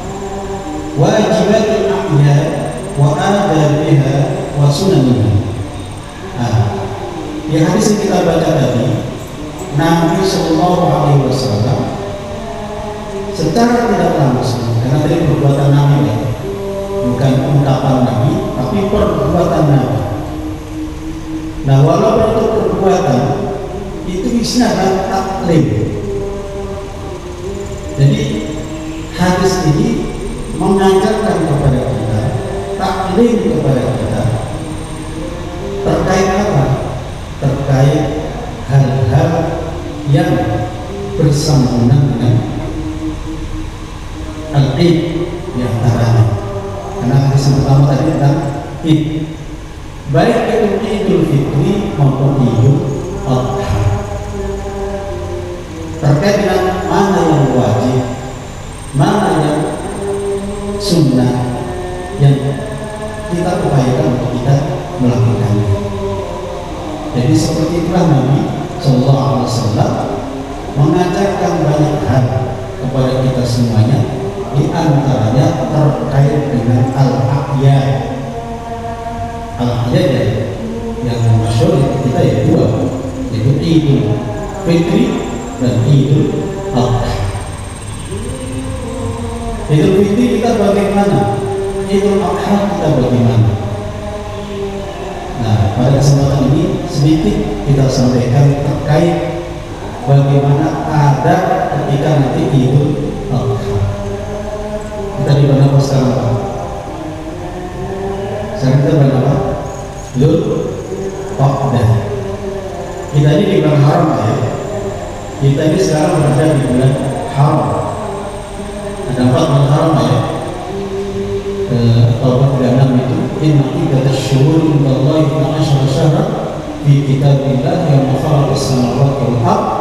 wajibatul a'yad wa adabiha wa sunaniha. Di hadis yang kita baca tadi, Nabi sallallahu alaihi wasallam secara tidak langsung, karena tadi perbuatan Nabi ya, bukan ungkapan Nabi, tapi perbuatan Nabi. Nah, walaupun itu perbuatan itu isinya adalah taklim. Jadi hadis ini mengajarkan kepada kita, taklim kepada kita terkait apa? Terkait hal-hal yang bersambungan dengan al-id di antaranya. Karena hadis yang pertama tadi tentang id, baik itu Idul Fitri maupun Idul Adha, terkait dengan mana yang wajib, mana yang sunnah yang kita upayakan untuk kita melakukannya. Jadi seperti itulah Nabi Sallallahu Alaihi Wasallam mengajarkan banyak hal kepada kita semuanya, di antaranya terkait dengan al-a'yad. Al-a'yad yang masyhur kita ya dua, yaitu Idul Fitri dan Idul Adha. Idul Fitri kita bagaimana? Idul Adha kita bagaimana? Nah, pada kesempatan ini sedikit kita sampaikan terkait bagaimana ada ketika nanti Idul Adha. Kita di mana sekarang Pak? Sekarang kita pada apa? Idul Adha. Kita ini di bulan haram ya. Kita ini sekarang berada di bulan haram. Ada 4 bulan haram ya. Al-Baqarah 36 itu inna iddatash syuhuri indallahi 12 syahran fi kitabillah yawma khalaqas samawati wal ardh